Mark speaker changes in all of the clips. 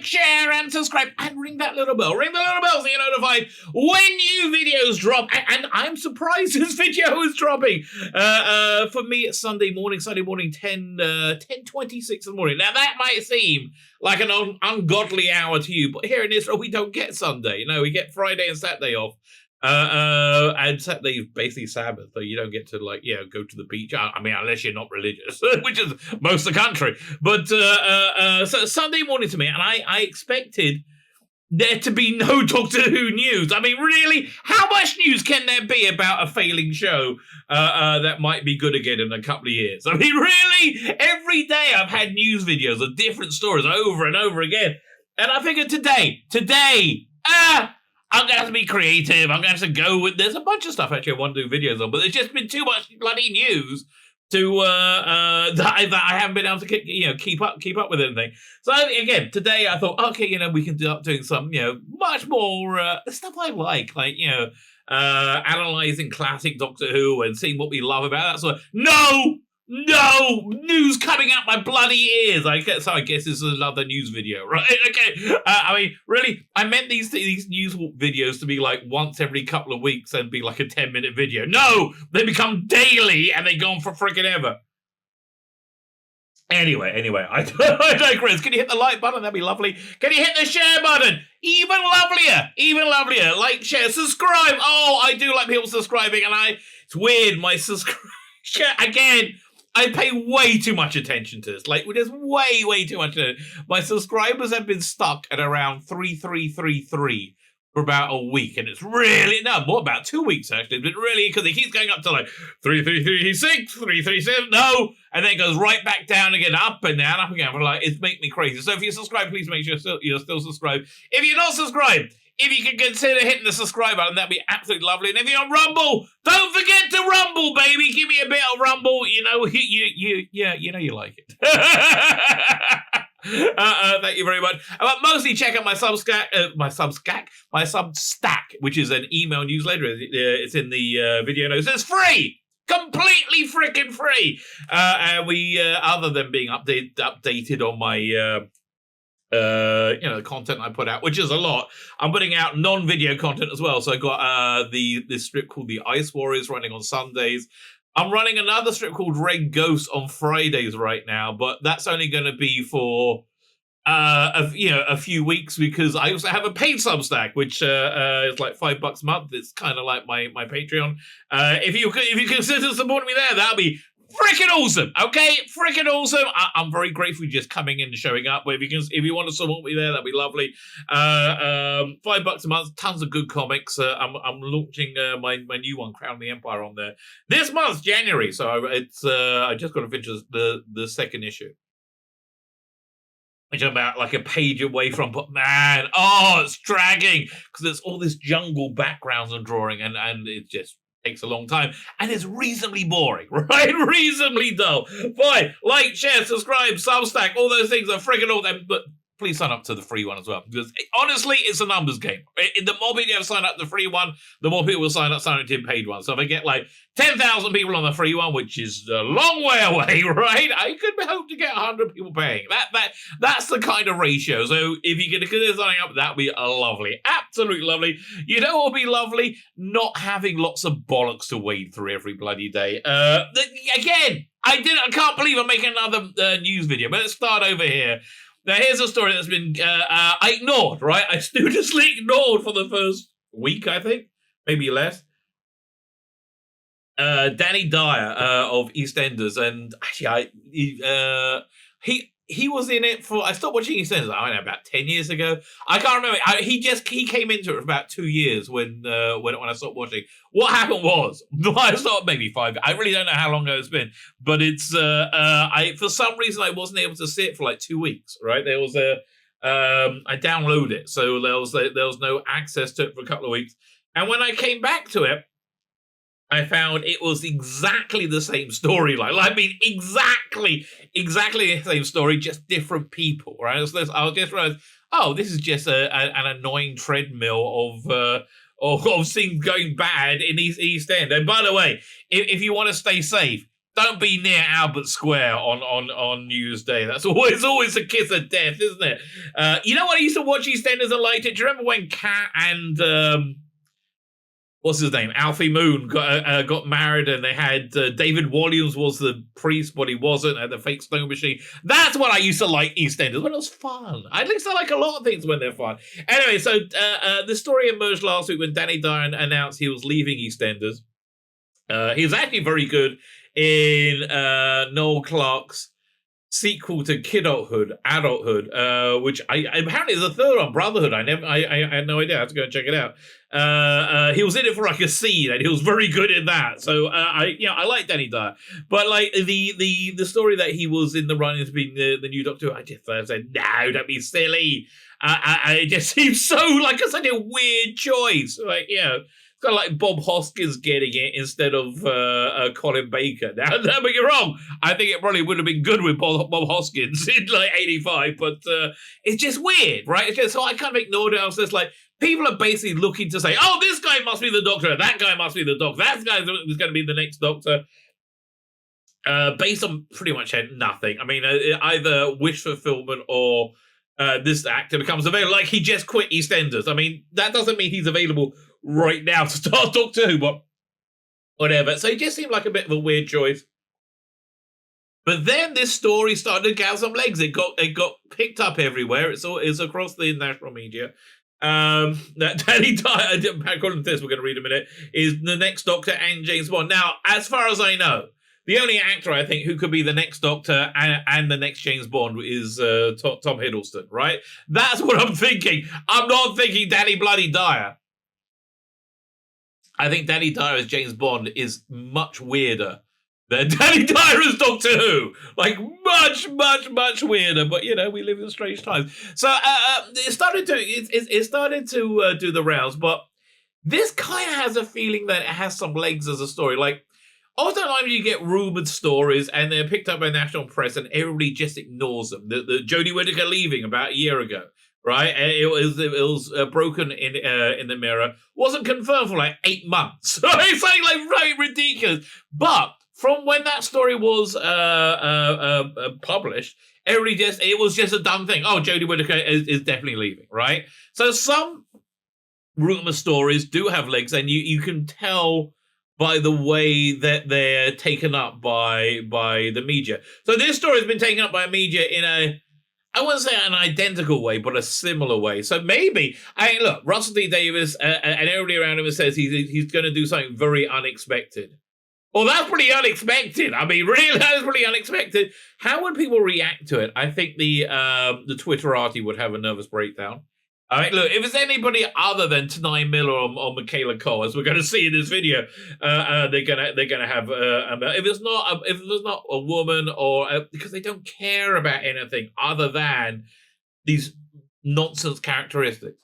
Speaker 1: share, and subscribe, and ring that little bell. Ring the little bell so you're notified when new videos drop. And I'm surprised this video is dropping. For me, it's Sunday morning, 10:26 in the morning. Now, that might seem like an ungodly hour to you, but here in Israel, we don't get Sunday. No, we get Friday and Saturday off. And Saturday is basically Sabbath, so you don't get to, like, go to the beach. I mean, unless you're not religious, which is most of the country. But so Sunday morning to me, and I expected there to be no Doctor Who news. I mean, really, how much news can there be about a failing show that might be good again in a couple of years? I mean, really, every day I've had news videos of different stories over and over again. And I figured today, I'm going to have to be creative. I'm going to have to go with... There's a bunch of stuff actually I want to do videos on, but there's just been too much bloody news to that I haven't been able to keep up with anything. So again, today I thought, okay, we can start doing some, much more stuff I like analysing classic Doctor Who and seeing what we love about that sort of... No news coming out my bloody ears. So I guess this is another news video, right? Okay. I mean, really, I meant these news videos to be like once every couple of weeks and be like a 10-minute video. No, they become daily and they go on for freaking ever. Anyway, I digress. Can you hit the like button? That'd be lovely. Can you hit the share button? Even lovelier. Like, share, subscribe. Oh, I do like people subscribing, and it's weird. My subscribe again. I pay way too much attention to this. Like, there's way too much to it. My subscribers have been stuck at around 3333 for about a week. And it's really, more about 2 weeks, actually. But really, because it keeps going up to like 3336, 337, no. And then it goes right back down again, up and down, up again. Like, it's making me crazy. So if you're subscribed, please make sure you're still subscribed. If you're not subscribed, if you can consider hitting the subscribe button, that'd be absolutely lovely. And if you're on Rumble, don't forget to rumble, baby. Give me a bit of rumble. You like it. Thank you very much. But mostly check out my Substack, which is an email newsletter. It's in the video notes. It's free. Completely freaking free. And we, other than being updated on my... the content I put out, which is a lot. I'm putting out non-video content as well. So I got this strip called The Ice Warriors running on Sundays. I'm running another strip called Red Ghost on Fridays right now, but that's only going to be for a few weeks because I also have a paid Substack, which is like $5 a month. It's kind of like my Patreon. If you consider supporting me there, that'll be freaking awesome, okay? Freaking awesome. I'm very grateful for you just coming in and showing up. But if you want to support me there, that'd be lovely. $5 a month, tons of good comics. I'm launching my new one, Crown the Empire, on there this month, January. So it's I just got to finish the second issue, which I'm about like a page away from. But man, it's dragging because there's all this jungle backgrounds I'm drawing, and it just takes a long time, and it's reasonably boring, right? Reasonably dull. Fine, like, share, subscribe, Substack, all those things are freaking all them, but please sign up to the free one as well, because honestly, it's a numbers game. The more people have signed up to the free one, the more people will sign up to the paid one. So if I get like 10,000 people on the free one, which is a long way away, right? I could hope to get 100 people paying. That's the kind of ratio. So if you can consider signing up, that'd be lovely. Absolutely lovely. You know what would be lovely? Not having lots of bollocks to wade through every bloody day. Again, I can't believe I'm making another news video, but let's start over here. Now, here's a story that's been I ignored, right? I studiously ignored for the first week, I think. Maybe less. Danny Dyer of EastEnders. And actually, he was in it for... I stopped watching EastEnders, I don't know, about 10 years ago. I can't remember. He came into it for about 2 years when I stopped watching. What happened was... I stopped maybe 5... I really don't know how long it's been. But it's... for some reason, I wasn't able to see it for like 2 weeks, right? There was I downloaded it, so there was no access to it for a couple of weeks. And when I came back to it, I found it was exactly the same storyline. I mean, exactly the same story, just different people, right? So I was just realized, this is just an annoying treadmill of things going bad in East End. And by the way, if you want to stay safe, don't be near Albert Square on New Year's Day. That's always a kiss of death, isn't it? You know what? I used to watch EastEnders and liked it. Do you remember when Kat and what's his name, Alfie Moon got married, and they had David Williams was the priest, but he wasn't, and the fake snow machine. That's what I used to like EastEnders when it was fun. At least I like a lot of things when they're fun. Anyway, so the story emerged last week when Danny Dyer announced he was leaving EastEnders. He was actually very good in Noel Clarke's sequel to Adulthood, which I apparently is a third on Brotherhood. I had no idea. I have to go and check it out. He was in it for like a scene, and he was very good in that. So I like Danny Dyer, but like the story that he was in the running to be the new Doctor, I just said no, don't be silly. It just seems so like such a weird choice. Like it's kind of like Bob Hoskins getting it instead of Colin Baker. Now, don't get me wrong. I think it probably would have been good with Bob Hoskins in like 85, but it's just weird, right? It's just, so I kind of ignored it. I was just like, people are basically looking to say, oh, this guy must be the Doctor, that guy must be the Doctor, that guy is going to be the next Doctor. Based on pretty much nothing. I mean, either wish fulfillment or this actor becomes available. Like, he just quit EastEnders. I mean, that doesn't mean he's available right now to start Doctor Who, but whatever. So it just seemed like a bit of a weird choice. But then this story started to gather some legs. It got picked up everywhere. It's across the national media. That Danny Dyer, according to this, we're going to read in a minute, is the next Doctor and James Bond. Now, as far as I know, the only actor I think who could be the next Doctor and the next James Bond is Tom Hiddleston, right? That's what I'm thinking. I'm not thinking Danny bloody Dyer. I think Danny Dyer as James Bond is much weirder than Danny Dyer as Doctor Who. Like, much, much, much weirder. But, we live in strange times. So it started to do the rounds. But this kind of has a feeling that it has some legs as a story. Like, oftentimes you get rumoured stories and they're picked up by national press and everybody just ignores them. The Jodie Whittaker leaving about a year ago. Right, and it was broken in the Mirror. Wasn't confirmed for like 8 months. It's like right ridiculous. But from when that story was published, it was just a dumb thing. Oh, Jodie Whittaker is definitely leaving. Right. So some rumor stories do have legs, and you can tell by the way that they're taken up by the media. So this story has been taken up by media in I wouldn't say an identical way, but a similar way. So maybe, look, Russell T Davies and everybody around him says he's going to do something very unexpected. Well, that's pretty unexpected. I mean, really, that's pretty unexpected. How would people react to it? I think the Twitterati would have a nervous breakdown. All right, look, if it's anybody other than Tanai Miller or Michaela Cole, as we're going to see in this video, they're gonna have if it's not a woman or because they don't care about anything other than these nonsense characteristics.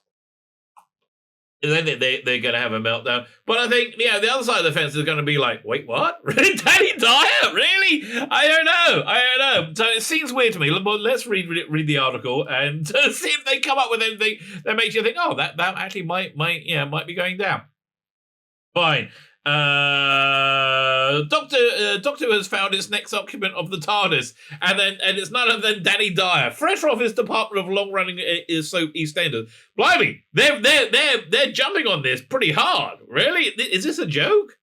Speaker 1: And then they're going to have a meltdown. But I think, the other side of the fence is going to be like, wait, what? Really? Danny Dyer? Really? I don't know. So it seems weird to me. But let's read the article and see if they come up with anything that makes you think, oh, that actually might be going down. Fine. Doctor has found its next occupant of the TARDIS, and it's none other than Danny Dyer, fresh off his department of long-running soap EastEnders. Blimey, they're jumping on this pretty hard. Really, is this a joke?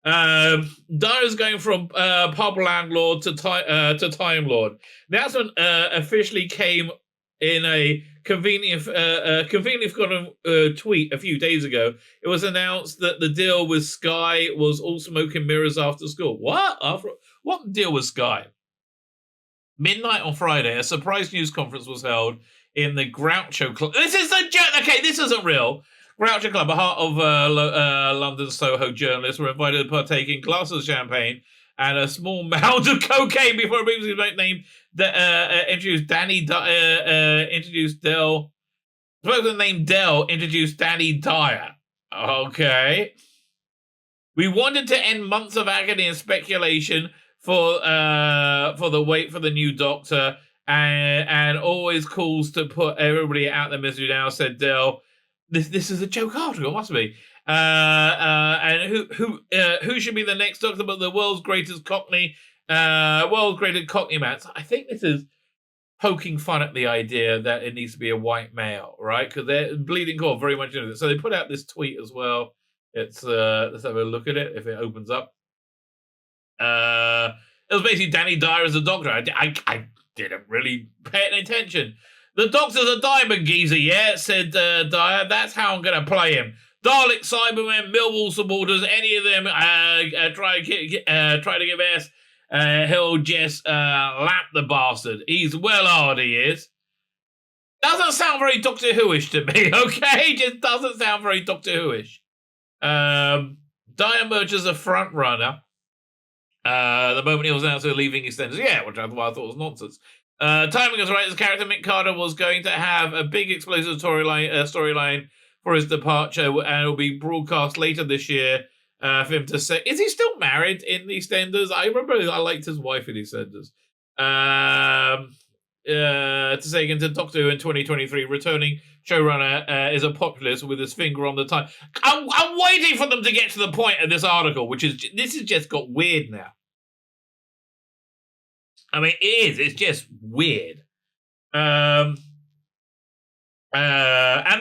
Speaker 1: Dyer's going from pub landlord to Time Lord. The announcement officially came in a conveniently forgotten tweet a few days ago. It was announced that the deal with Sky was all smoke and mirrors after school. What deal with Sky? Midnight on Friday, a surprise news conference was held in the Groucho Club. This is a joke. Okay, this isn't real. Groucho Club, a heart of London Soho journalists, were invited to partake in glasses of champagne and a small mound of cocaine before a previously named introduced Danny introduced Del. The name Del introduced Danny Dyer. Okay. We wanted to end months of agony and speculation for the wait for the new Doctor and always calls to put everybody out the misery now, said Del. This is a joke article, must be. And who should be the next Doctor but the world's greatest Cockney man? So I think this is poking fun at the idea that it needs to be a white male, right? Because they're Bleeding Core very much into it. So they put out this tweet as well. It's let's have a look at it if it opens up. It was basically Danny Dyer as a Doctor. I didn't really pay any attention. The Doctor's a diamond geezer, yeah, said Dyer. That's how I'm going to play him. Dalek, Cybermen, Millwall supporters, any of them try to give ass, he'll just lap the bastard. He's well hard, he is. Doesn't sound very Doctor Who-ish to me, okay? Just doesn't sound very Doctor Who-ish. Dyer emerged as a front runner. The moment he was announced to leaving EastEnders, yeah, which I thought was nonsense. Timing was right. His character Mick Carter was going to have a big explosive storyline for his departure, and it will be broadcast later this year for him to say. Is he still married in EastEnders? I remember I liked his wife in EastEnders. To say again to Doctor Who in 2023, returning showrunner is a populist with his finger on the time. I'm waiting for them to get to the point of this article, this has just got weird now. I mean, it is. It's just weird. And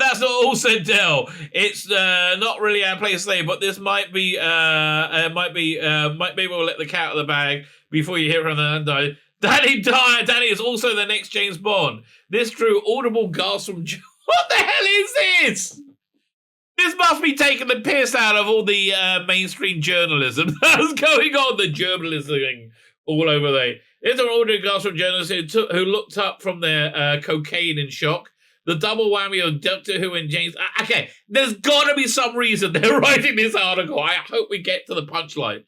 Speaker 1: that's not all said, Del. It's not really our place to say, but this might be maybe we'll let the cat out of the bag before you hear from the Danny Dyer. Danny is also the next James Bond. This drew audible gasps from. What the hell is this? This must be taking the piss out of all the mainstream journalism that's going on. The journalism all over there. It's an audible gasp from journalists who looked up from their cocaine in shock. The double whammy of Doctor Who and James. Okay, there's got to be some reason they're writing this article. I hope we get to the punchline.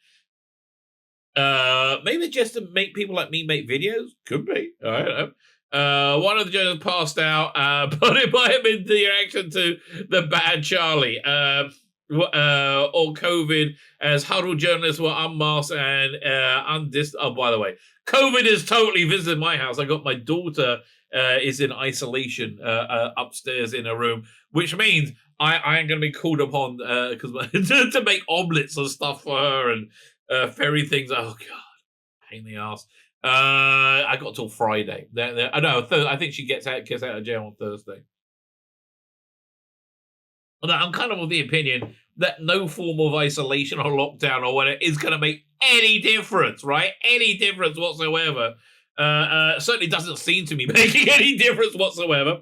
Speaker 1: Maybe just to make people like me make videos? Could be. I don't know. One of the journalists passed out, but it might have been the reaction to the bad Charlie. Or COVID, as huddled journalists were unmasked and Oh, by the way, COVID has totally visited my house. I got my daughter is in isolation upstairs in a room, which means I am going to be called upon to make omelets and stuff for her and ferry things. Oh god, pain in the ass. I got till Friday. I think she gets out of jail on Thursday. Although I'm kind of of the opinion that no form of isolation or lockdown or whatever is going to make any difference, right? Any difference whatsoever. Certainly doesn't seem to be making any difference whatsoever.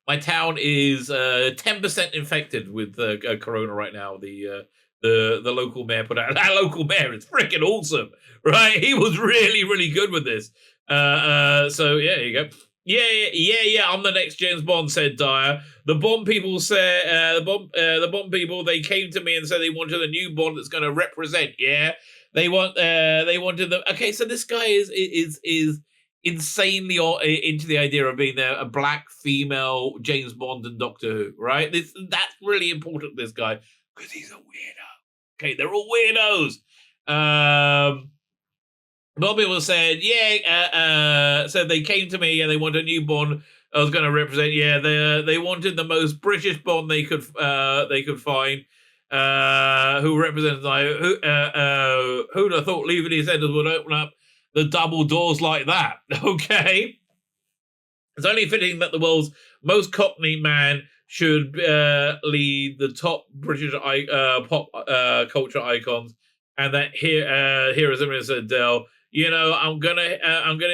Speaker 1: My town is 10% infected with corona right now. The local mayor put out. That local mayor is freaking awesome, right? He was really, really good with this. So yeah, there you go. Yeah. I'm the next James Bond, said Dyer. The Bond people say the Bond people, they came to me and said they wanted a new Bond that's going to represent. Yeah, they wanted them. Okay, so this guy is insanely into the idea of being a black female James Bond and Doctor Who, right? That's really important to this guy because he's a weirdo. Okay, they're all weirdos. Bobby was said, said they came to me and they wanted a new Bond I was going to represent. Yeah, they wanted the most British Bond they could find. Who represents who'd have thought leaving his headers would open up the double doors like that? Okay, it's only fitting that the world's most Cockney man should lead the top British pop culture icons, and that here is Adele. You know, I'm gonna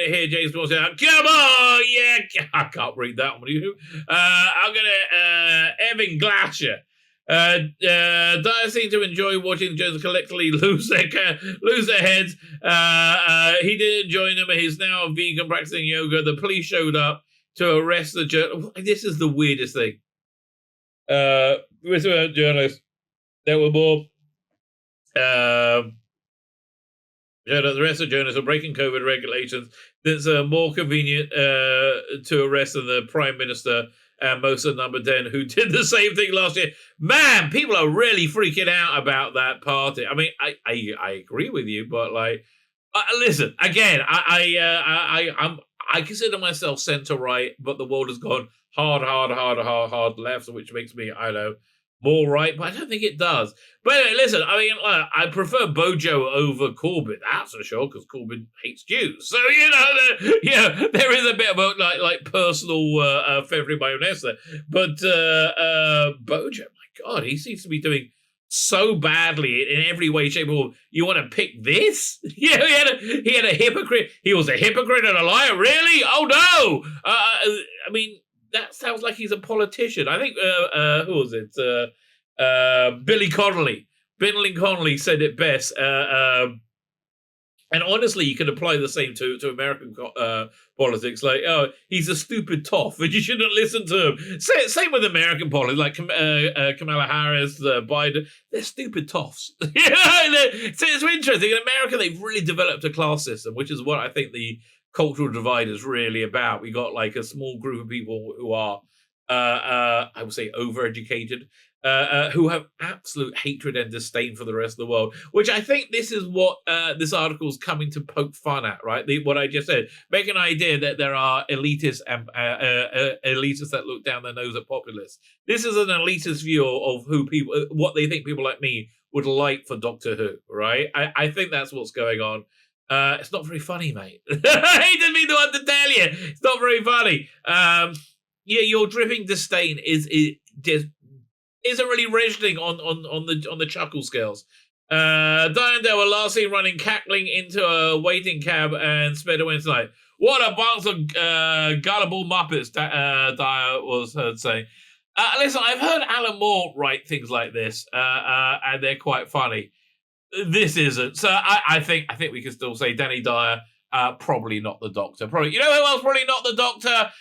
Speaker 1: hear James Bond say, "Come on, yeah." I can't read that one. I'm gonna Evan Glasher. Dyer seemed to enjoy watching the Jones collectively lose their heads. He didn't join them. He's now a vegan practicing yoga. The police showed up to arrest the journalist. This is the weirdest thing. With journalists, there were more. The rest of journalists are breaking COVID regulations. It's more convenient to arrest than the Prime Minister and most of number 10 who did the same thing last year. Man, people are really freaking out about that party. I mean, I agree with you, but like, listen, again, I consider myself centre right, but the world has gone hard left, which makes me, I don't know, more right, but I don't think it does. But anyway, listen, I mean, I prefer Bojo over Corbyn, that's for sure, because Corbyn hates Jews. So, there is a bit of a, like personal favourite mayonnaise there. But Bojo, my God, he seems to be doing so badly in every way, shape, or form. You want to pick this? He had a hypocrite. He was a hypocrite and a liar. Really? Oh no! I mean, that sounds like he's a politician. I think who was it? Billy Connolly. Billy Connolly said it best. And honestly, you can apply the same to American politics. Like, oh, he's a stupid toff, and you shouldn't listen to him. Same with American politics, like Kamala Harris, Biden. They're stupid toffs. It's interesting. In America, they've really developed a class system, which is what I think the cultural divide is really about. We got like a small group of people who are, I would say, overeducated. Who have absolute hatred and disdain for the rest of the world, which I think this is what this article is coming to poke fun at, right? What I just said, make an idea that there are elitists and elitists that look down their nose at populists. This is an elitist view of who people, what they think people like me would like for Doctor Who, right? I think that's what's going on. It's not very funny, mate. He didn't mean to tell you. It's not very funny. Your dripping disdain isn't really registering on the chuckle scales. Dyer and Dale were last seen running cackling into a waiting cab and sped away inside. What a bunch of gullible muppets, Dyer was heard saying. Listen, I've heard Alan Moore write things like this, and they're quite funny. This isn't. So I think we can still say Danny Dyer, probably not the Doctor. Probably, you know who else probably not the Doctor?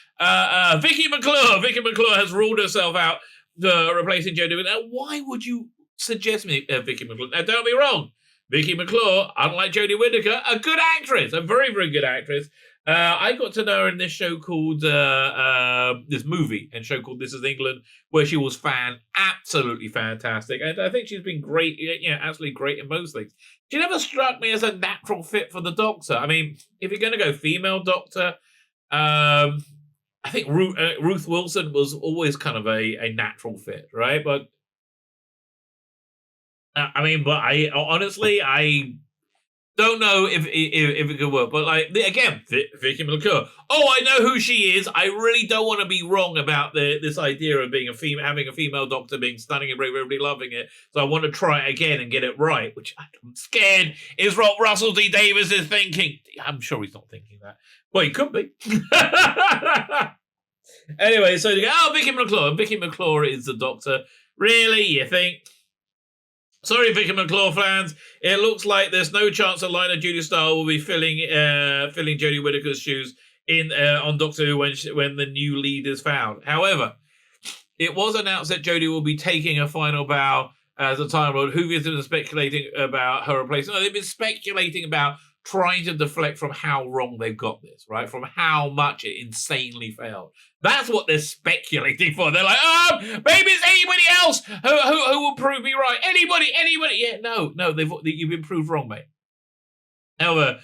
Speaker 1: Vicky Mcclure. Vicky Mcclure has ruled herself out, replacing Jodie Whittaker. Now, why would you suggest me Vicky Mcclure? Now, don't be wrong. Vicky Mcclure, unlike Jodie Whittaker, a good actress, a very, very good actress. I got to know her in this show called, this movie and show called This Is England, where she was absolutely fantastic. And I think she's been great, absolutely great in most things. She never struck me as a natural fit for the Doctor. I mean, if you're going to go female Doctor, I think Ruth Wilson was always kind of a natural fit, right? But I honestly don't know if it could work. But like again, Vicky Mcclure. Oh, I know who she is. I really don't want to be wrong about this idea of being having a female Doctor being stunning and everybody loving it. So I want to try it again and get it right, which I'm scared is what Russell D Davies is thinking. I'm sure he's not thinking that. Well, he could be. Anyway, so you go, Vicky Mcclure. Vicky Mcclure is the Doctor. Really, you think? Sorry, Vicky Mcclure fans. It looks like there's no chance that Lina Julie Starr will be filling Jodie Whittaker's shoes on Doctor Who when the new lead is found. However, it was announced that Jodie will be taking a final bow as a Time Lord. Who has been speculating about her replacement? No, they've been speculating about trying to deflect from how wrong they've got this, right? From how much it insanely failed. That's what they're speculating for. They're like, maybe it's anybody else who will prove me right. Anybody. Yeah, no, you've been proved wrong, mate. However,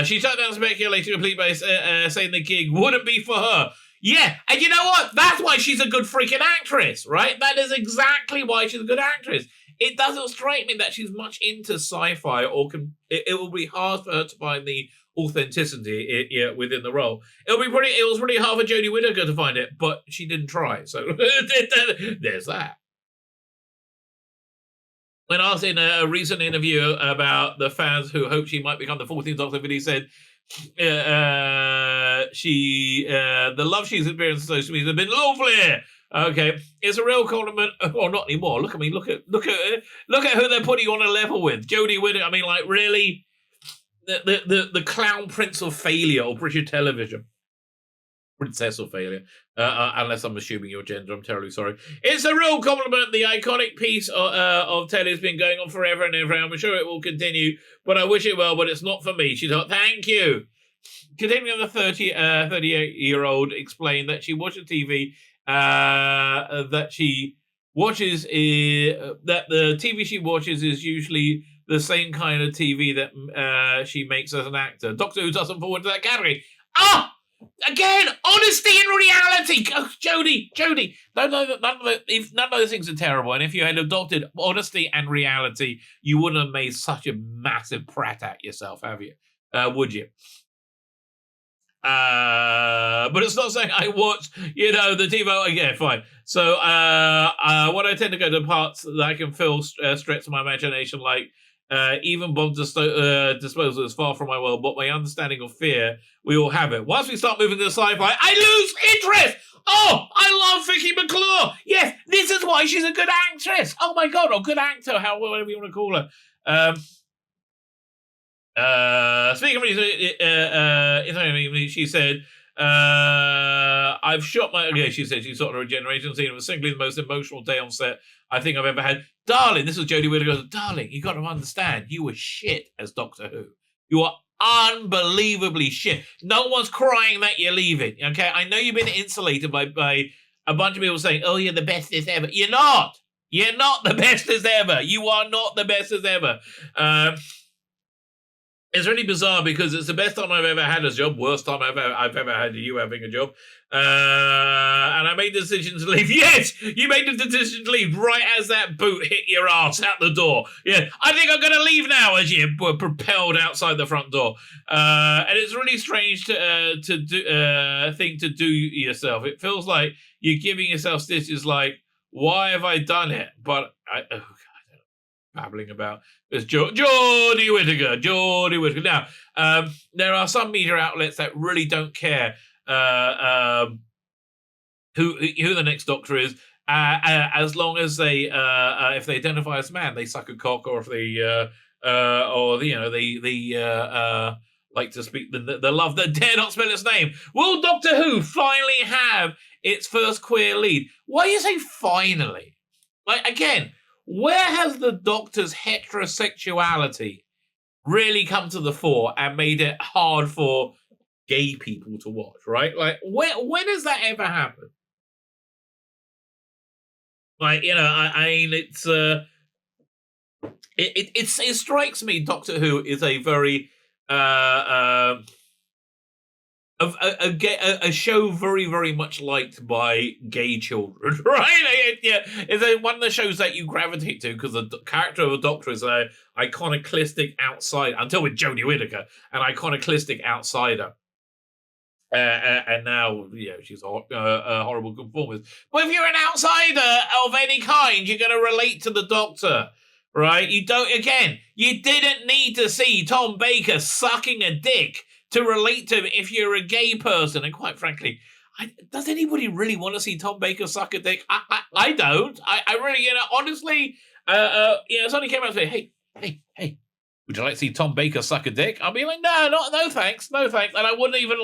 Speaker 1: she shut down speculating complete by saying the gig wouldn't be for her. Yeah, and you know what? That's why she's a good freaking actress, right? That is exactly why she's a good actress. It doesn't strike me that she's much into sci-fi, or it will be hard for her to find the authenticity within the role. It was pretty hard for Jodie Whittaker to find it, but she didn't try. So there's that. When asked in a recent interview about the fans who hope she might become the 14th Doctor, Vicky said the love she's experienced on social media has been lovely. Okay, it's a real compliment. Well, not anymore. Look at me. Look at who they're putting on a level with. Jodie Whittaker. I mean, like, really, the clown prince of failure of British television. Princess of failure. Unless I'm assuming your gender. I'm terribly sorry. It's a real compliment. The iconic piece of telly has been going on forever and ever. I'm sure it will continue, but I wish it well, but it's not for me. She thought, thank you. Continuing, the 38-year-old explained that she watches TV that she watches that the TV she watches is usually the same kind of TV that she makes as an actor. Doctor Who doesn't fall into that category. Again, honesty and reality. Oh, Jody, none of those things are terrible. And if you had adopted honesty and reality, you wouldn't have made such a massive prat at yourself, have you? Would you? But it's not saying I watch, the TiVo. Yeah, fine. So, when I tend to go to parts that I can feel stretch my imagination, like even bomb disposal is far from my world, but my understanding of fear, we all have it. Once we start moving to sci-fi, I lose interest. Oh, I love Vicky Mclure. Yes, this is why she's a good actress. Oh my God, or good actor, whatever you want to call her. Speaking of she said, I've shot my... Okay, she said she saw the regeneration scene. It was simply the most emotional day on set I think I've ever had. Darling, this was Jodie Whittaker. Darling, you got to understand, you were shit as Doctor Who. You are unbelievably shit. No one's crying that you're leaving, okay? I know you've been insulated by a bunch of people saying, oh, you're the bestest ever. You're not. You're not the bestest ever. You are not the bestest ever. It's really bizarre because it's the best time I've ever had a job, worst time I've ever had you having a job. And I made the decision to leave. Yes, you made the decision to leave right as that boot hit your ass out the door. Yeah, I think I'm going to leave now as you were propelled outside the front door. And it's really strange to do yourself. It feels like you're giving yourself stitches like, why have I done it? But babbling about this Jodie Whittaker. Now, there are some media outlets that really don't care who the next Doctor is, as long as they if they identify as man, they suck a cock, or if they like to speak the love that dare not spell its name. Will Doctor Who finally have its first queer lead? Why do you say finally? Like, again, where has the Doctor's heterosexuality really come to the fore and made it hard for gay people to watch, right? Like, when does that ever happen? Like, I mean, it's it strikes me Doctor Who is a very a show very, very much liked by gay children, right? It's one of the shows that you gravitate to because the character of a Doctor is a iconoclastic outsider, until with Jodie Whittaker, an iconoclastic outsider. And now, she's a horrible conformist. But if you're an outsider of any kind, you're going to relate to the Doctor, right? You didn't need to see Tom Baker sucking a dick to relate to him if you're a gay person. And quite frankly, does anybody really want to see Tom Baker suck a dick? I don't. I really, honestly, somebody came out and said, hey, would you like to see Tom Baker suck a dick? I'll be like, no thanks. And I wouldn't even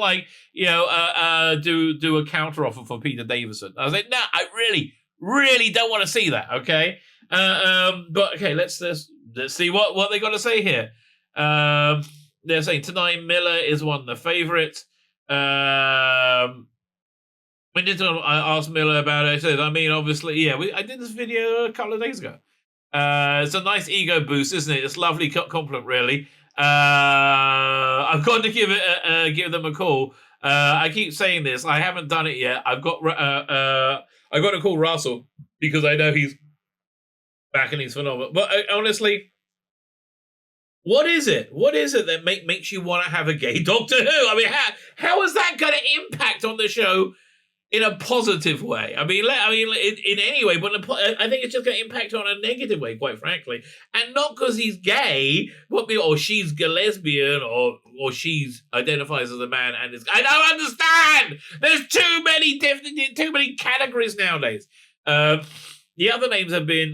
Speaker 1: do a counter offer for Peter Davison. I was like, no, I really don't want to see that. Okay. But okay, let's see what they got to say here. They're saying Tanai Miller is one of the favourites. When I asked Miller about it, I said, obviously, I did this video a couple of days ago. It's a nice ego boost, isn't it? It's a lovely compliment, really. I've got to give them a call. I keep saying this. I haven't done it yet. I've got to call Russell because I know he's back and he's phenomenal. But honestly, what is it? What is it that makes you want to have a gay Doctor Who? I mean, how is that going to impact on the show in a positive way? I mean, in any way, but I think it's just going to impact on a negative way, quite frankly. And not because he's gay, or she's a lesbian, or she's identifies as a man and is. I don't understand. There's too many categories nowadays. The other names have been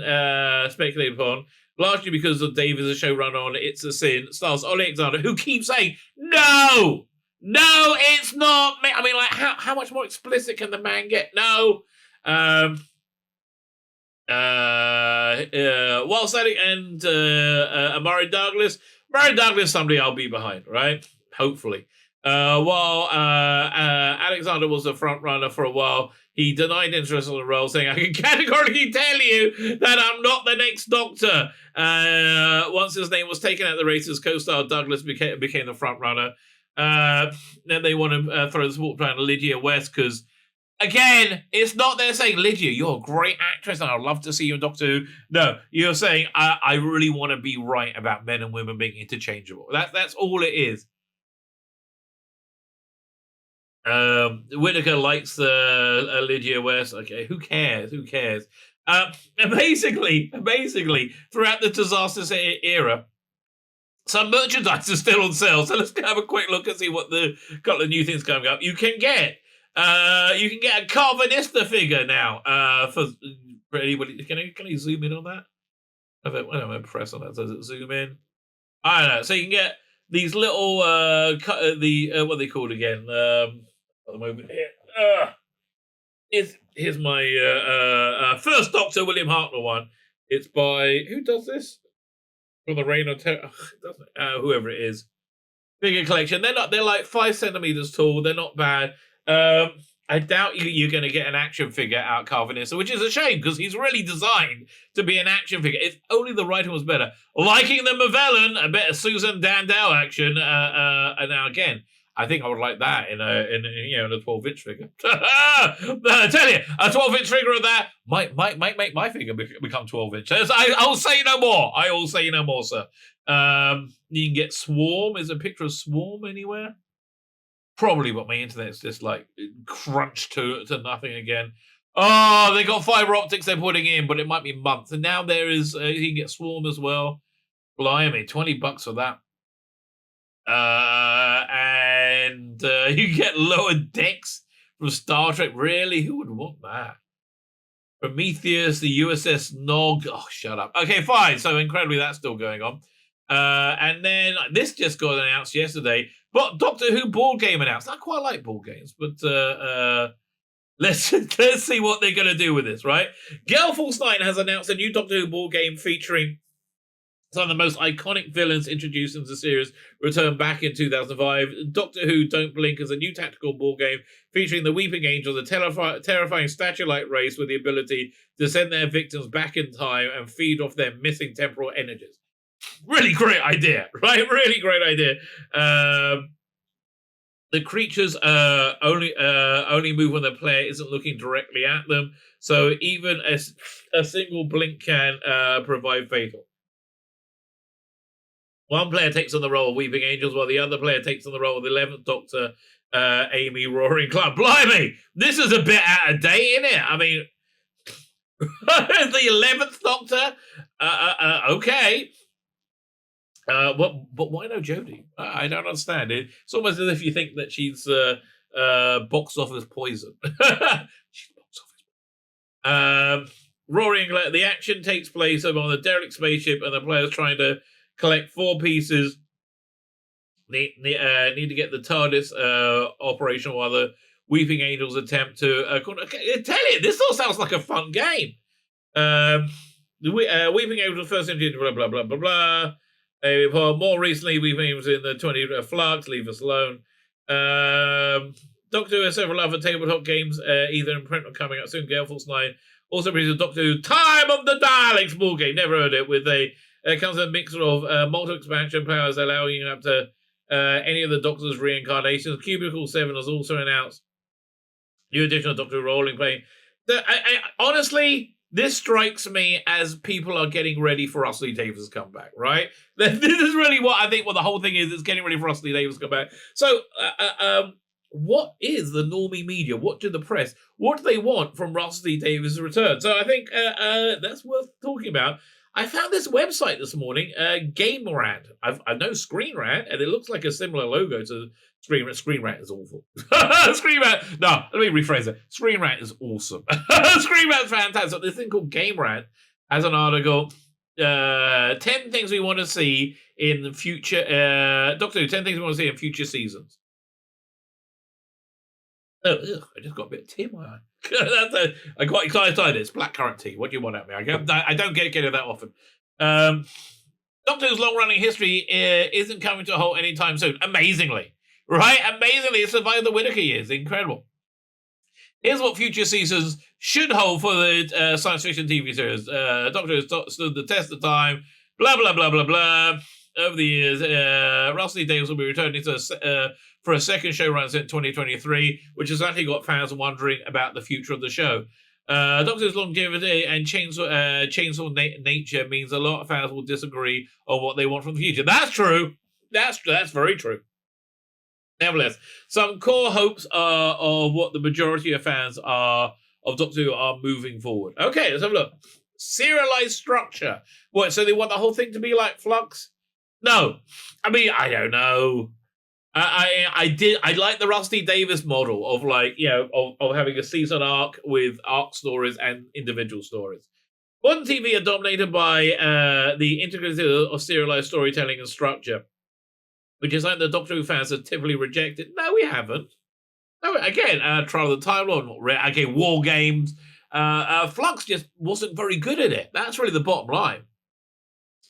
Speaker 1: speculated upon, largely because of Dave is a showrunner on It's a Sin, stars Ollie Alexander, who keeps saying, no, it's not me. I mean, like, how much more explicit can the man get? No. Walt Sadik and Murray Douglas, somebody I'll be behind, right? Hopefully. While Alexander was the front runner for a while, he denied interest in the role, saying, I can categorically tell you that I'm not the next Doctor. Once his name was taken out of the race, his co-star Douglas became the front runner. Then they want to throw the support plan to Lydia West because, again, it's not they're saying, Lydia, you're a great actress and I'd love to see you in Doctor Who. No, you're saying, I really want to be right about men and women being interchangeable. That's all it is. Whittaker likes the Lydia West. Okay, who cares? And basically, throughout the disaster era, some merchandise is still on sale. So let's have a quick look and see what the couple of new things coming up. You can get a Carvanista figure now. For anybody, can I zoom in on that? I don't know. Press on that. Does it zoom in? I don't know. So you can get these little what are they called again? At the moment here. Here's my first Doctor William Hartnell one. It's by who does this? From the Reign of Terror, whoever it is. Figure collection. They're like 5 centimeters tall. They're not bad. I doubt you're going to get an action figure out of Carvanista, which is a shame because he's really designed to be an action figure. If only the writing was better. Liking the Mavellan, a bit of Susan Dandel action. And now again, I think I would like that in a 12-inch figure. I tell you, a 12-inch figure of that might make my figure become 12-inch. I'll say no more. I will say no more, sir. You can get Swarm. Is a picture of Swarm anywhere? Probably, but my internet's just like crunched to nothing again. Oh, they got fiber optics they're putting in, but it might be months. And now there is you can get Swarm as well. Blimey, $20 for that. And you get Lower Decks from Star Trek. Really? Who would want that? Prometheus, the USS Nog. Oh, shut up. Okay, fine. So incredibly, that's still going on. And then this just got announced yesterday. But Doctor Who board game announced. I quite like board games, but let's see what they're going to do with this, right? Gale Force 9 has announced a new Doctor Who board game featuring some of the most iconic villains introduced into the series returned back in 2005. Doctor Who Don't Blink is a new tactical board game featuring the Weeping Angels, a terrifying statue-like race with the ability to send their victims back in time and feed off their missing temporal energies. Really great idea, right? Really great idea. The creatures only move when the player isn't looking directly at them, so even a single blink can provide fatal. One player takes on the role of Weeping Angels, while the other player takes on the role of the 11th Doctor, Amy Roaring Club. Blimey, this is a bit out of date, isn't it? I mean, the 11th Doctor? Okay. But why no Jodie? I don't understand. It's almost as if you think that she's box office poison. She's box office. Roaring, the action takes place on the derelict spaceship, and the player's trying to collect 4 pieces. Need to get the TARDIS operational while the Weeping Angels attempt to. Tell you, this all sounds like a fun game. The Weeping Angels first introduced blah blah blah blah blah. More recently, Weeping Angels in the 20 Flux. Leave us alone. Doctor Who has several other tabletop games, either in print or coming out soon. Gale Force 9 also produces Doctor Who Time of the Daleks board game. Never heard it. It comes with a mixture of multiple expansion powers allowing you up to any of the Doctor's reincarnations. Cubicle 7 has also announced new additional Doctor Who role playing. Honestly, this strikes me as people are getting ready for Russell Lee Davies' comeback, right? This is really what I think what the whole thing is getting ready for Russell Lee Davies' comeback. So, what is the normie media? What do the press? What do they want from Russell Lee Davies' return? So I think that's worth talking about. I found this website this morning, Game Rant. I know Screen Rant, and it looks like a similar logo to Screen Rant. Screen Rant is awful. Screen Rant, no, let me rephrase it. Screen Rant is awesome. Screen Rant's fantastic. So this thing called Game Rant has an article, 10 things we want to see in the future, Doctor Who, 10 things we want to see in future seasons. Oh, I just got a bit of tea in my eye. I got excited. It's blackcurrant tea. What do you want at me? I don't get it that often. Doctor Who's long-running history isn't coming to a halt anytime soon. Amazingly. Right? Amazingly. It survived the Whittaker years. Incredible. Here's what future seasons should hold for the science fiction TV series. Doctor Who stood the test of time. Blah, blah, blah, blah, blah. over the years, Russell Davies will be returning for a second show run in 2023, which has actually got fans wondering about the future of the show. Doctor's longevity and chainsaw nature means a lot of fans will disagree on what they want from the future. That's true. That's very true. Nevertheless, some core hopes of what the majority of fans of Doctor Who are moving forward. Okay, let's have a look. Serialized structure. What? So they want the whole thing to be like Flux? No, I mean I don't know. I like the Rusty Davies model of like of having a season arc with arc stories and individual stories. Modern TV are dominated by the integration of serialized storytelling and structure, which is something the Doctor Who fans have typically rejected. No, we haven't. No, again, Trial of the Time Lord, okay, War Games. Flux just wasn't very good at it. That's really the bottom line.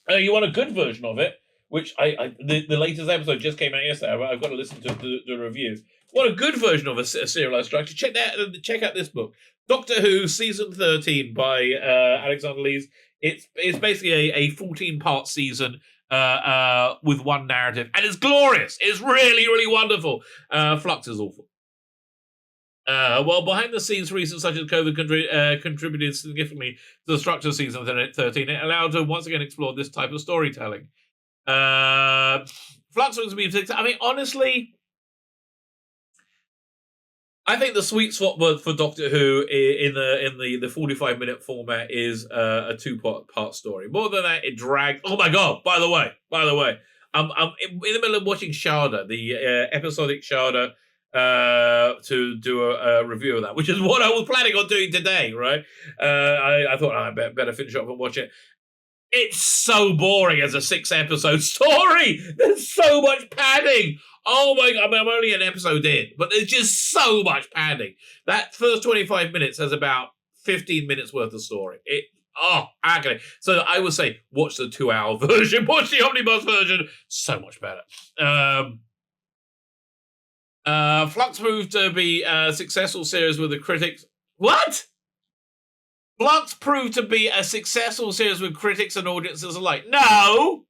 Speaker 1: You want a good version of it, which the latest episode just came out yesterday. I've got to listen to the review. What a good version of a serialized structure. Check out this book, Doctor Who Season 13 by Alexander Lees. It's basically a 14-part season with one narrative, and it's glorious. It's really, really wonderful. Flux is awful. While behind the scenes reasons such as COVID contributed significantly to the structure of season 13, it allowed to once again explore this type of storytelling. Flux was to be, I mean, honestly, I think the sweet spot for Doctor Who in the 45-minute format is a 2-part story. More than that, it dragged. Oh my god! By the way, I'm in the middle of watching Sharda, the episodic Sharda, to do a review of that, which is what I was planning on doing today. Right? I thought I better finish up and watch it. It's so boring as a 6-episode story. There's so much padding. Oh my god, I mean, I'm only an episode in, but there's just so much padding. That first 25 minutes has about 15 minutes worth of story. Agony. So I would say, watch the 2-hour version, watch the omnibus version, so much better. Flux proved to be a successful series with the critics. What? Flux proved to be a successful series with critics and audiences alike. No,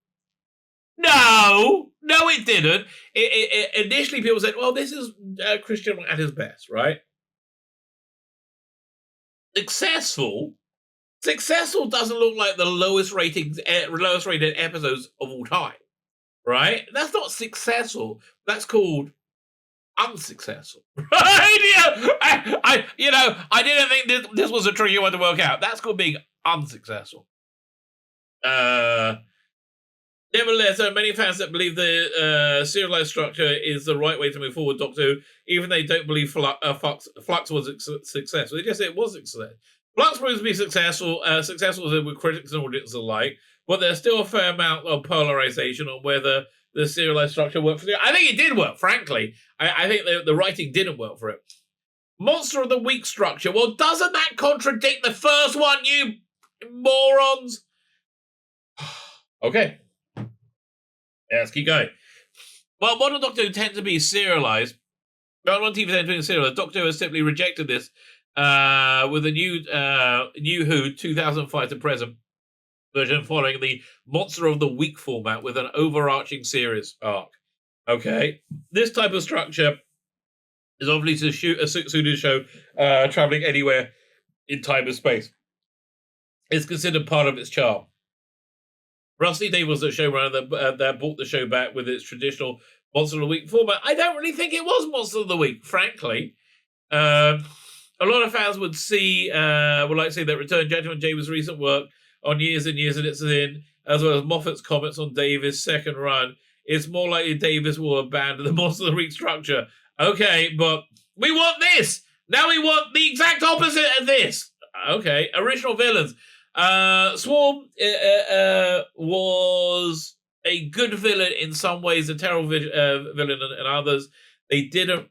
Speaker 1: it didn't. Initially, people said, well, this is Christian at his best, right? Successful doesn't look like the lowest rated episodes of all time, right? That's not successful. That's called unsuccessful. I didn't think this was a tricky one to work out. That's called being unsuccessful. Nevertheless, there are many fans that believe the serialized structure is the right way to move forward Doctor Who, even they don't believe Flux was a success. They just say it was a success. Flux proves to be successful with critics and audiences alike, but there's still a fair amount of polarization on whether the serialized structure worked for you. I think it did work, frankly. I think the writing didn't work for it. Monster of the Week structure. Well, doesn't that contradict the first one, you morons? Okay. Yeah, let's keep going. Well, modern Doctor Who tend to be serialized. Modern TV tend to be serialized. Doctor Who has simply rejected this with a new Who 2005 to present version following the Monster of the Week format with an overarching series arc. Okay. This type of structure is obviously suited to show traveling anywhere in time and space. It's considered part of its charm. Rusty Davies was the showrunner that brought the show back with its traditional Monster of the Week format. I don't really think it was Monster of the Week, frankly. A lot of fans would like to see that Return Gentleman Davies' recent work on Years and Years and It's In, as well as Moffat's comments on Davies' second run. It's more likely Davies will abandon the Monster of the Week structure. Okay, but we want this! Now we want the exact opposite of this! Okay, original villains. Swarm was a good villain in some ways, a terrible villain in others. They didn't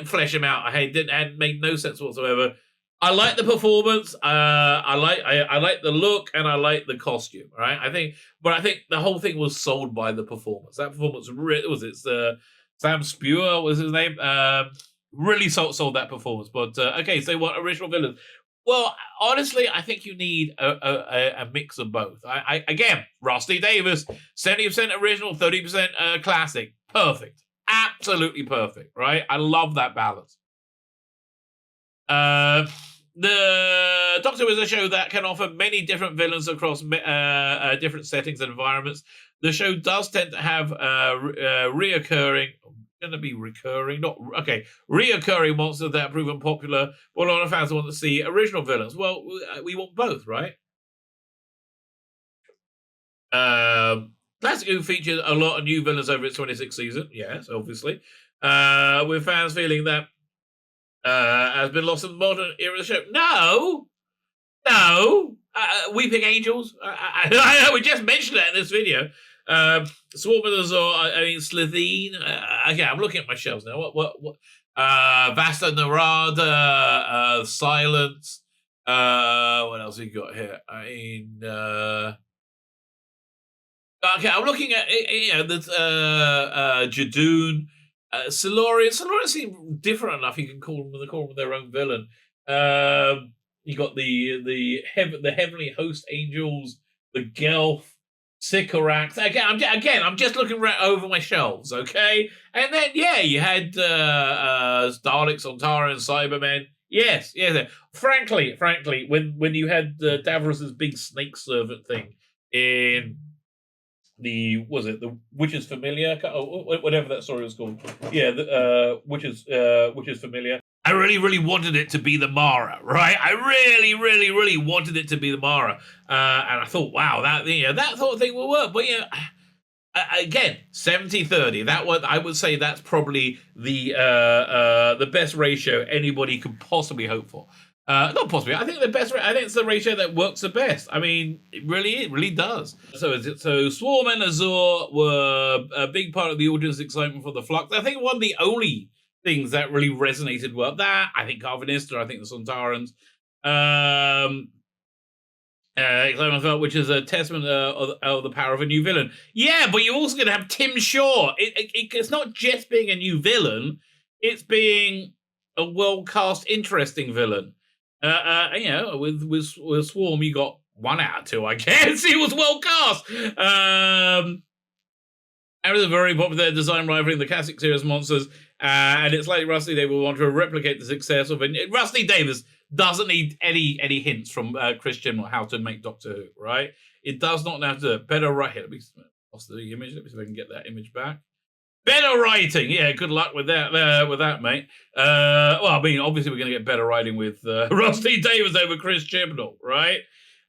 Speaker 1: flesh him out. It made no sense whatsoever. I like the performance. I like the look, and I like the costume. Right? I think the whole thing was sold by the performance. That performance Sam Spewer was his name. Really sold that performance. But okay, so what original villains? Well, honestly, I think you need a mix of both. Again, Rusty Davis, 70% original, 30% classic. Perfect. Absolutely perfect, right? I love that balance. The Doctor Who is a show that can offer many different villains across different settings and environments. The show does tend to have reoccurring, going to be recurring, not okay, reoccurring monsters that are proven popular. But a lot of fans want to see original villains. Well, we want both, right? Classic Who featured a lot of new villains over its 26th season. Yes, obviously. With fans feeling that has been lost in the modern era of the show. No. Weeping Angels. We just mentioned that in this video. Swarm of Azor, Slitheen. Okay, I'm looking at my shelves now. What? Vasta Narada, Silence. What else we got here? Okay, I'm looking at Jadoon. Silurian seem different enough. You can call them their own villain. You got the heavenly host angels, the Gelf, Sycorax. Again, I'm just looking right over my shelves, okay? And then you had Daleks, Ontara, and Cybermen. Yes. Frankly, when you had Davros's big snake servant thing in the Witch's Familiar, whatever that story was called. Yeah, the Witch's Familiar. I really wanted it to be the Mara, right? I really wanted it to be the Mara, and I thought, wow, that sort of thing will work. But again, 70-30. That one, I would say that's probably the best ratio anybody could possibly hope for. Not possibly. I think I think it's the ratio that works the best. I mean, it really does. So Swarm and Azor were a big part of the audience excitement for the Flux. I think one of the only things that really resonated well, that I think Carvanista, I think the Sontarans, which is a testament of the power of a new villain. Yeah, but you're also going to have Tim Shaw. It's not just being a new villain; it's being a well-cast, interesting villain. With Swarm, you got 1 out of 2, I guess. He was well cast. And it was a very popular design rivaling the classic series monsters, and it's likely Rusty Davis will want to replicate the success of it. Rusty Davis doesn't need any hints from Christian on how to make Doctor Who, right? It does not have to. Better right here. Let me lost the image. Let me see if I can get that image back. Better writing, good luck with that, mate. Well, I mean, obviously we're going to get better writing with Rusty Davis over Chris Chibnall, right?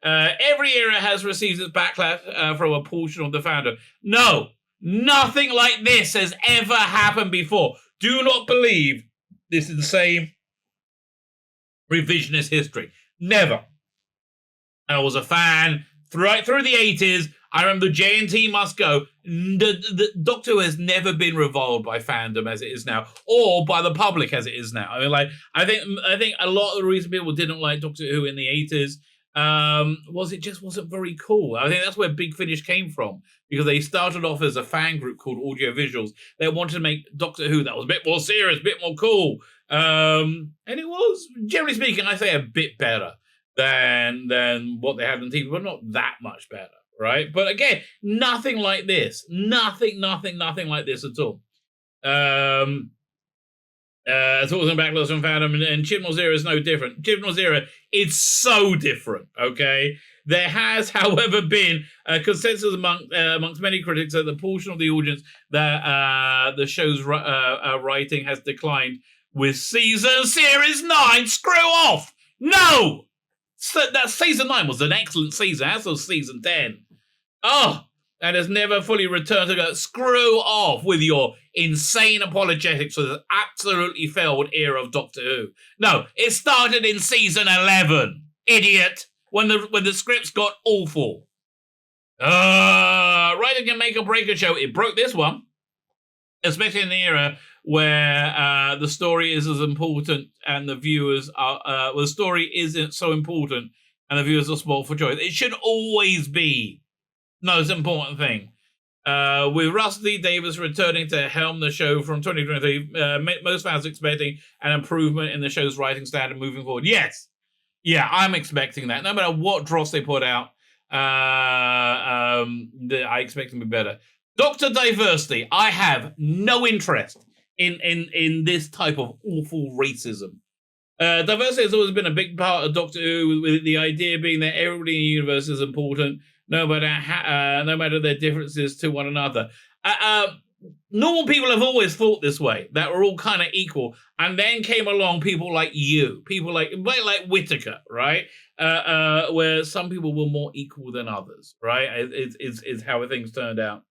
Speaker 1: Every era has received its backlash from a portion of the fandom. No, nothing like this has ever happened before. Do not believe this insane revisionist history. Never. I was a fan right through the 80s. I remember the JNT must go. The Doctor Who has never been reviled by fandom as it is now, or by the public as it is now. I mean, I think a lot of the reason people didn't like Doctor Who in the 80s was it just wasn't very cool. I think that's where Big Finish came from, because they started off as a fan group called Audiovisuals. They wanted to make Doctor Who that was a bit more serious, a bit more cool, and it was, generally speaking, I say a bit better than what they had on TV, but not that much better. Right, but again, nothing like this. Nothing like this at all. Talking about from fandom, and Chibnall's era is no different. Chibnall's era is so different. Okay, there has, however, been a consensus amongst many critics that the portion of the audience that the show's writing has declined with series 9. Screw off! No. So that season 9 was an excellent season, as was season 10. And has never fully returned to go. Screw off with your insane apologetics for the absolutely failed era of Doctor Who. No, it started in season 11, idiot, when the scripts got awful. Writing can make or break a show. It broke this one, especially in the era where the story is as important and the viewers are, the story isn't so important and the viewers are spoiled for choice. It should always be the most important thing. With Rusty Davis returning to helm the show from 2023, most fans expecting an improvement in the show's writing standard moving forward. Yes, Yeah, I'm expecting that. No matter what dross they put out, I expect them to be better. Doctor Diversity. I have no interest in this type of awful racism. Diversity has always been a big part of Doctor Who, with the idea being that everybody in the universe is important, no matter their differences to one another. Normal people have always thought this way, that we're all kind of equal. And then came along people like you, people like Whittaker, right? Where some people were more equal than others, right? Is how things turned out.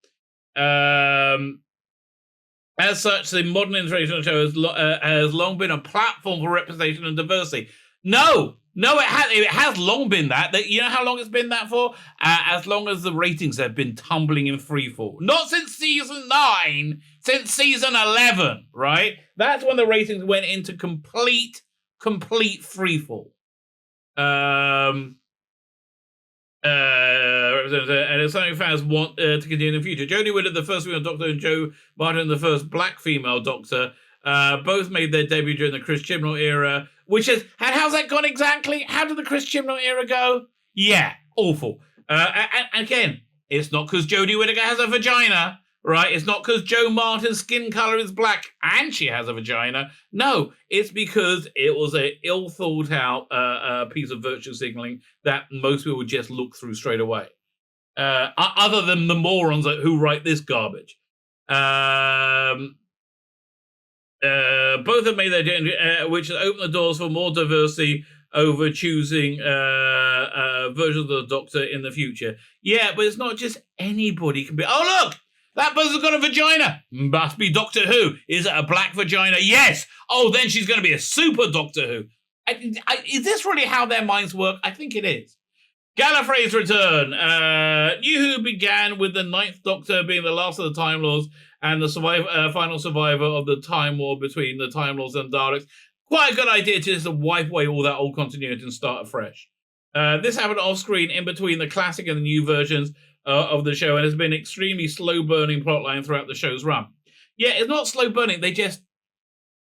Speaker 1: As such, the modern international show has long been a platform for representation and diversity. No, it has long been that. You know how long it's been that for? As long as the ratings have been tumbling in freefall. Not since season 9, since season 11, right? That's when the ratings went into complete freefall. And it's something fans want to continue in the future. Jodie Whittaker, the first female Doctor, and Jo Martin, the first black female Doctor, both made their debut during the Chris Chibnall era, and how's that gone exactly? How did the Chris Chibnall era go? Yeah, awful. And again, it's not because Jodie Whittaker has a vagina, right? It's not because Jo Martin's skin color is black and she has a vagina. No, it's because it was a ill thought out piece of virtue signaling that most people would just look through straight away. Other than the morons who write this garbage. Both have made their gender, which has opened the doors for more diversity over choosing versions of the Doctor in the future. Yeah, but it's not just anybody can be. Oh, look! That person's got a vagina. Must be Doctor Who. Is it a black vagina? Yes. Oh, then she's going to be a super Doctor Who. Is this really how their minds work? I think it is. Gallifrey's return. New Who began with the 9th Doctor being the last of the Time Lords and the final survivor of the Time War between the Time Lords and Daleks. Quite a good idea to just wipe away all that old continuity and start afresh. This happened off-screen in between the classic and the new versions of the show, and has been extremely slow-burning plotline throughout the show's run. Yeah, it's not slow-burning. They just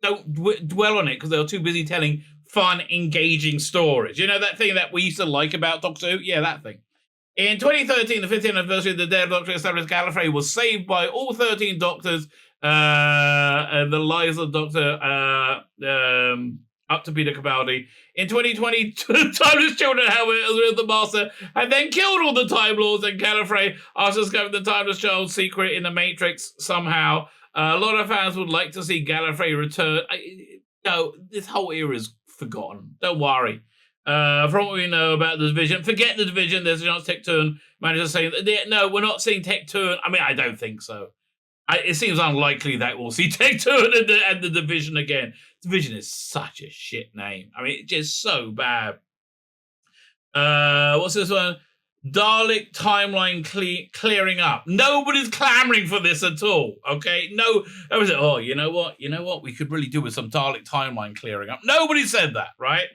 Speaker 1: don't dwell on it because they're too busy telling fun, engaging stories. You know that thing that we used to like about Doctor Who? Yeah, that thing. In 2013, the 50th anniversary of the Dead Doctor established Gallifrey was saved by all 13 Doctors, and the lives of Doctor up to Peter Capaldi. In 2020, Timeless Children, however, the Master, and then killed all the Time Lords and Gallifrey after discovering the Timeless Child's secret in the Matrix somehow. A lot of fans would like to see Gallifrey return. No, this whole era is forgotten. Don't worry. From what we know about the Division, forget the Division. There's a chance Tecton manager saying, no, we're not seeing Tecton. I mean, I don't think so. It seems unlikely that we'll see Tecton and the Division again. Division is such a shit name. I mean, it's just so bad. What's this one? Dalek timeline clearing up. Nobody's clamoring for this at all. Okay, no. That was it. Oh, you know what? We could really do with some Dalek timeline clearing up. Nobody said that, right?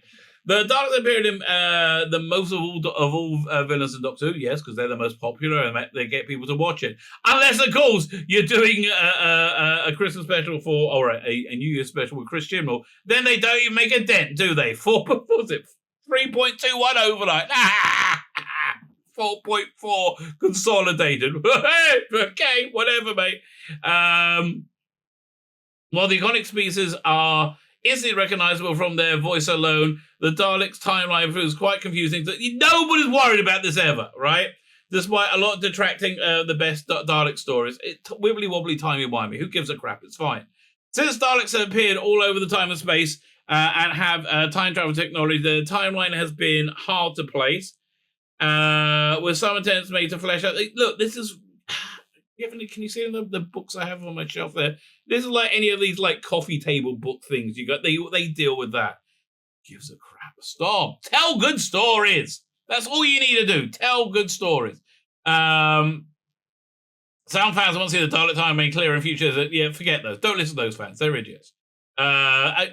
Speaker 1: The Daleks appeared in the most of all villains in Doctor Who, yes, because they're the most popular and they get people to watch it. Unless, of course, you're doing a Christmas special or a New Year special with Chris Chibnall, then they don't even make a dent, do they? 3.21 overnight. 4.4 consolidated. Okay, whatever, mate. While the iconic species are instantly recognizable from their voice alone, the Daleks' timeline proves quite confusing. Nobody's worried about this ever, right? Despite a lot detracting the best Dalek stories. Wibbly wobbly timey wimey. Who gives a crap? It's fine. Since Daleks have appeared all over the time and space and have time travel technology, the timeline has been hard to place. With some attempts made to flesh out. Look, this is. Can you see the books I have on my shelf there? This is like any of these like coffee table book things you got. They deal with that. Gives a crap. Stop. Tell good stories. That's all you need to do. Tell good stories. Some fans want to see the Dalek time made clear in future. Yeah, forget those. Don't listen to those fans. They're idiots.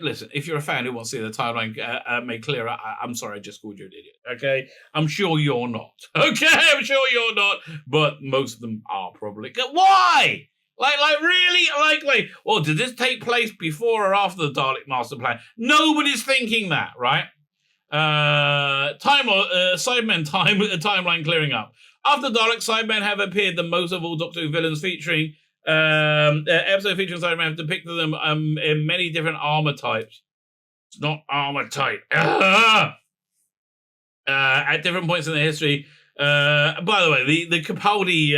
Speaker 1: Listen, if you're a fan who wants to see the timeline made clearer, I'm sorry, I just called you an idiot. Okay, I'm sure you're not. Okay, I'm sure you're not, but most of them are probably. Why? Like really? Like, well, did this take place before or after the Dalek master plan? Nobody's thinking that, right? Cybermen timeline clearing up. After Dalek, Cybermen have appeared the most of all Doctor Who villains, featuring episode featuring Cybermen have depicted them in many different armor types. It's not armor type. At different points in the history. By the way, the Capaldi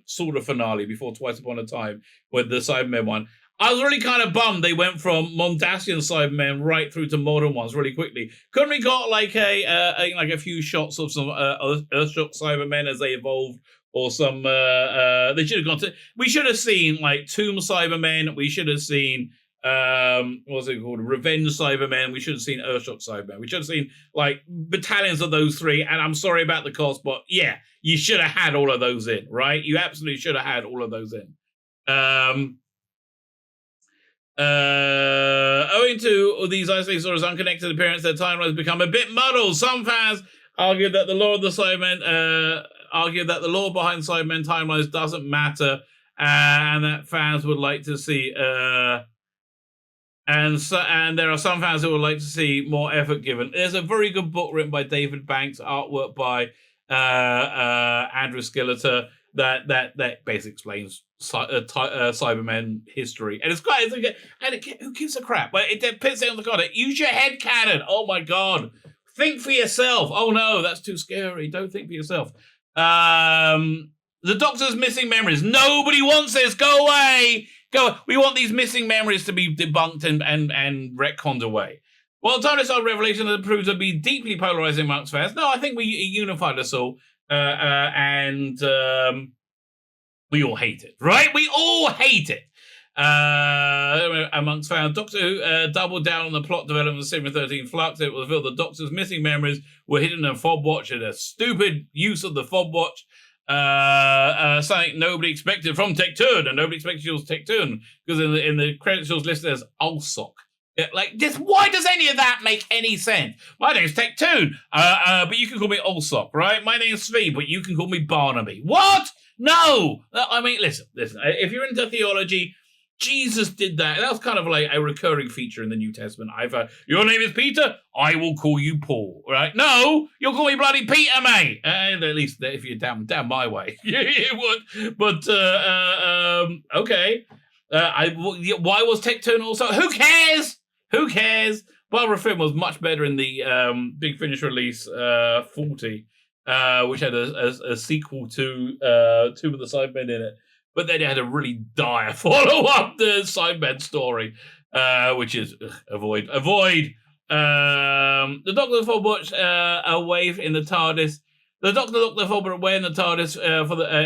Speaker 1: sort of finale before Twice Upon a Time with the Cybermen one, I was really kind of bummed they went from Mondasian Cybermen right through to modern ones really quickly. Couldn't we got like a few shots of some Earthshock Cybermen as they evolved, or some they should have gone to. We should have seen like Tomb Cybermen. We should have seen what's it called? Revenge Cybermen. We should have seen Earthshock Cybermen. We should have seen like battalions of those three. And I'm sorry about the cost, but yeah, you should have had all of those in, right? You absolutely should have had all of those in. Owing to these isolated stories' unconnected appearance, their timelines become a bit muddled. Some fans argue that the lore of the Cybermen, the lore behind Cybermen timelines doesn't matter, and that fans would like to see. And there are some fans who would like to see more effort given. There's a very good book written by David Banks, artwork by Andrew Skilleter, that basically explains Cybermen history, and it's quite. Who gives a crap? But it puts it on the content. Use your head cannon. Oh my god, think for yourself. Oh no, that's too scary. Don't think for yourself. The Doctor's missing memories. Nobody wants this. Go away. Go. We want these missing memories to be debunked and retconned away. Well, TARDIS revelation has proved to be deeply polarizing amongst fans. No, I think we unified us all, and we all hate it, right? We all hate it. Amongst fans, Doctor Who doubled down on the plot development of Sigma 13 Flux. It was revealed the Doctor's missing memories were hidden in Fob Watch, and a stupid use of the Fob Watch. Something nobody expected from Tectoon, and nobody expected it was Tectoon, because in the credits it was listed as Ulsoc. Like, just why does any of that make any sense? My name's Tectoon, but you can call me Ulsoc, right? My name's Tzvi, but you can call me Barnaby. What? No! I mean, listen. If you're into theology, Jesus did that. That was kind of like a recurring feature in the New Testament. Your name is Peter, I will call you Paul, right? No, you'll call me bloody Peter, mate. At least if you're down my way, you would. But okay. Why was Tectoon also? Who cares? Who cares? Barbara Finn was much better in the Big Finish release 40, which had a sequel to Tomb of the Cybermen in it. But then it had a really dire follow-up the Cybermen story, which is avoid. The Doctor and the Fob Watch away in the TARDIS. The Doctor looked the Fob away in the TARDIS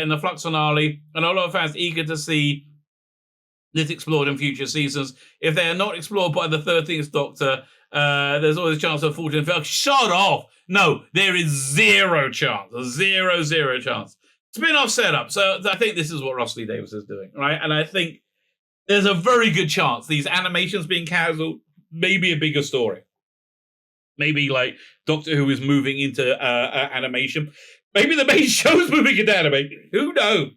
Speaker 1: in the Flux finale, and a lot of fans eager to see this explored in future seasons. If they are not explored by the 13th Doctor, there's always a chance of fortune. Shut off! No, there is zero chance. Zero chance. Spin-off setup. So I think this is what Ross Lee Davis is doing, right? And I think there's a very good chance these animations being cancelled, maybe a bigger story. Maybe like Doctor Who is moving into animation. Maybe the main show's moving into animation. Who knows?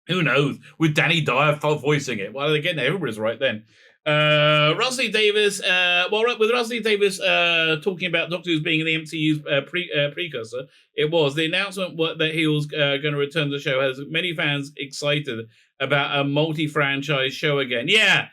Speaker 1: Who knows? With Danny Dyer voicing it. Well, again, everybody's right then. Russ Lee Davis, with Russ Lee Davis talking about Doctor Who's being in the MCU's precursor, it was the announcement that he was going to return to the show has many fans excited about a multi-franchise show again. Yeah,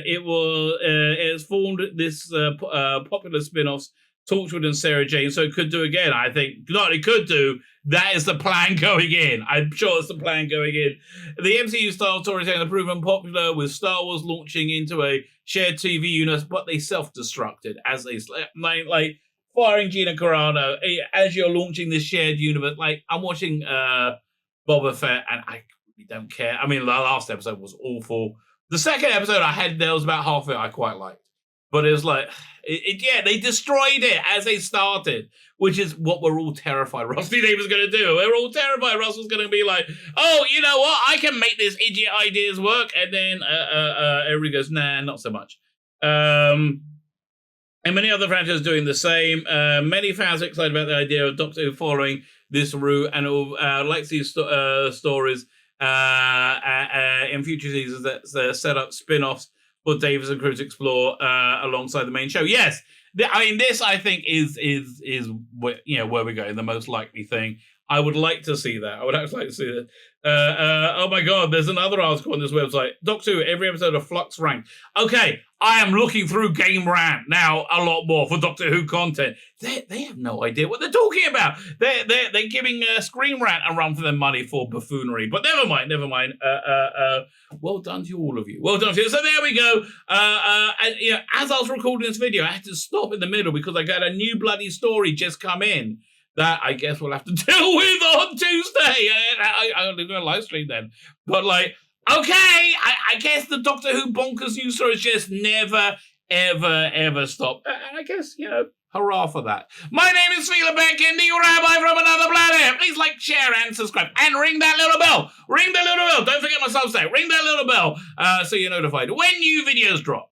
Speaker 1: it's formed this popular spin-offs, Torchwood and Sarah Jane, so it could do again. I think not. It could do. That is the plan going in. I'm sure it's the plan going in. The MCU-style storytelling has proven popular, with Star Wars launching into a shared TV universe, but they self-destructed as they like firing Gina Carano as you're launching this shared universe. Like, I'm watching Boba Fett, and I really don't care. I mean, the last episode was awful. The second episode there was about half of it I quite liked. But it was like, they destroyed it as they started, which is what we're all terrified Ross Lee Davis was going to do. We're all terrified Ross was going to be like, oh, you know what? I can make this idiot ideas work. And then everybody goes, nah, not so much. And many other franchises doing the same. Many fans are excited about the idea of Doctor Who following this route, and like to see stories in future seasons that set up spin-offs for Davis and Cruz Explore alongside the main show. Yes, this I think is where, where we're going, the most likely thing. I would like to see that. I would actually like to see that. Oh my God, there's another article on this website. Doctor Who, every episode of Flux ranked. Okay, I am looking through Game Rant now a lot more for Doctor Who content. They have no idea what they're talking about. They're giving Screen Rant a run for their money for buffoonery. But never mind. Well done to all of you. Well done to you. So there we go. And, as I was recording this video, I had to stop in the middle because I got a new bloody story just come in that I guess we'll have to deal with on Tuesday. I'm doing a live stream then. But okay, I guess the Doctor Who bonkers news stories just never, ever, ever stop. And I guess, hurrah for that. My name is Tzvi Lebetkin, the Rabbi from another planet. Please like, share, and subscribe. And ring that little bell. Ring the little bell. Don't forget my Substack. Ring that little bell so you're notified when new videos drop.